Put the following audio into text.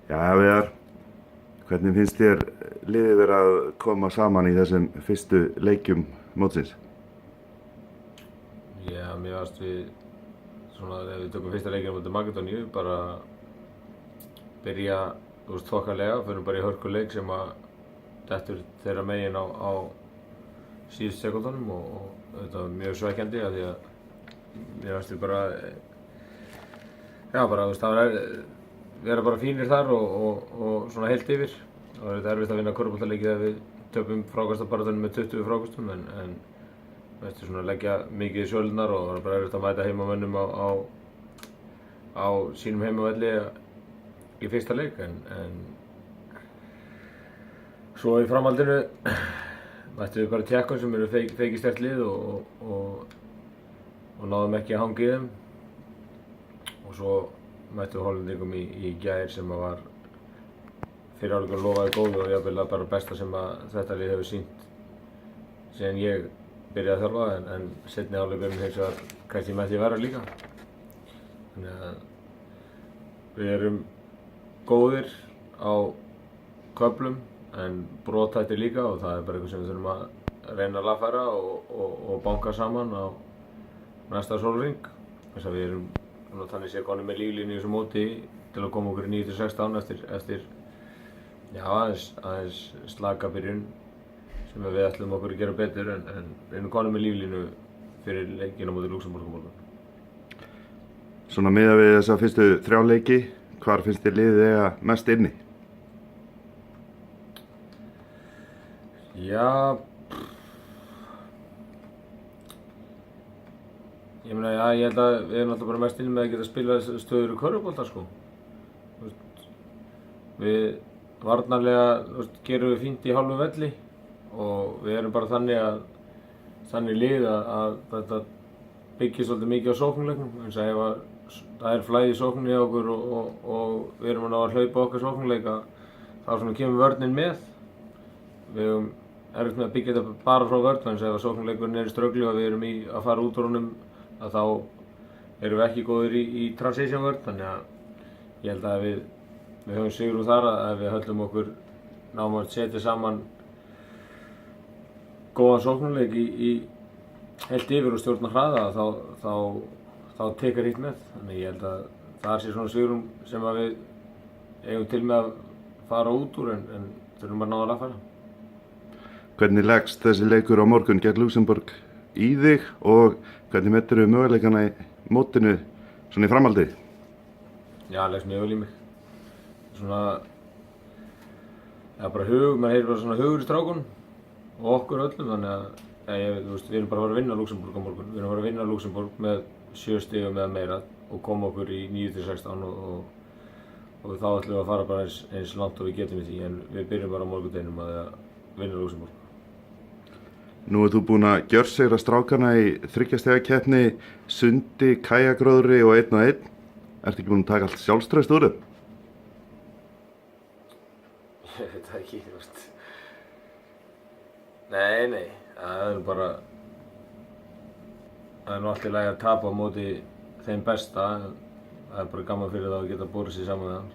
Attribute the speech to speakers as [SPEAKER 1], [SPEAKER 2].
[SPEAKER 1] Já, Viðar, hvernig finnst þér liðið vera að koma saman í þessum fyrstu leikjum mótsins?
[SPEAKER 2] Já, mér varst við svona þegar við tökum fyrsta leikinn á móti Makedóníu bara byrja þokkalega, fyrir bara í hörkuleik sem að dettur þeirra megin á síðustu sekúndunum og þetta var mjög svekkjandi af því að mér varst við bara það var vera bara fínir þar og svona heilt yfir. Það var þetta erfitt að vinna körfuboltaleiki þegar við töpum frákastabaráttunni með 20 frákastum en svona leggja mikið í sölurnar og það var bara erfitt að mæta heimamönnum á sínum heimavelli í fyrsta leik en svo í framhaldinu mættum við bara Tékkum sem eru feikistert lið og náðum ekki að hanga í þeim og svo mættum við Hollendingum í gær sem að var fyrir áleikur lofaði góðu og jafnvel bara besta sem að þetta lið hefur sýnt síðan ég byrjaði að þjálfa en seinni hálfleikurinn hins vegar kannski með því verra líka. Þannig að við erum góðir á köflum en brothættir líka og það er bara eitthvað sem við þurfum að reyna að lagfæra og banka saman á næsta sólarhring. Þess að við erum þannig séð konum með líflínu í þessu móti til að koma okkur í 9-16 eftir aðeins slaka byrjun sem við ætlum okkur að gera betur en við erum konum með líflínu fyrir leikinn á móti Luxemborg á morgun.
[SPEAKER 1] Svona miðað við þessa fyrstu 3 leiki, hvar finnst þér liðið eiga mest inni?
[SPEAKER 2] Já, ég meina, ég held að við erum alltaf bara mest inni með að geta spilað stöður í körfubolta, sko. Við varnarlega gerum við fínt í hálfum velli og við erum bara þannig lið að þetta byggist svolítið mikið á sóknarleiknum. Eins og ef það er flæði í sókninni hjá okkur og við erum að ná að hlaupa okkar sóknarleika, þá svona kemur vörnin með. Við erum erfitt með að byggja þetta bara frá vörn, eins og ef sóknarleikurinn er í ströggli og við erum að fara út úr honum að þá erum við ekki góðir í transition vörn, þannig að ég held að við höfum sigur úr þar að við höllum okkur náum að setja saman góðan sóknarleik í heilt yfir og stjórna hraða þá tekar hitt með. Þannig ég held að það sé svona sigurum sem að við eigum til með að fara út úr en þurfum bara að ná að lagfæra.
[SPEAKER 1] Hvernig leggst þessi leikur á morgun gegn Luxemborg í þig og hvernig metur þú möguleikana í mótinu svona í framhaldi?
[SPEAKER 2] Já, leggst mjög vel í mig. Svona, bara maður heyrir bara svona hugur í strákunum og okkur öllum, þannig að við erum bara að fara að vinna Luxemborg á morgun. Við erum að fara að vinna Luxemborg með 7 stigum eða meira og koma okkur í 9-16 og þá ætlum við að fara bara eins langt og við getum í því, en við byrjum bara á morgundeginum að vinna Luxemborg.
[SPEAKER 1] Nú ert þú búinn að gjörsigra strákana í 3 stiga keppni, sundi, kajakróðri og 1 og 1. Ertu ekki búinn að taka allt sjálfstraust úr þeim?
[SPEAKER 2] Ég veit það ekki, Nei, það er bara það er nú allt í lagi að tapa á móti þeim besta, það er bara gaman fyrir það að geta borið sig saman við hann.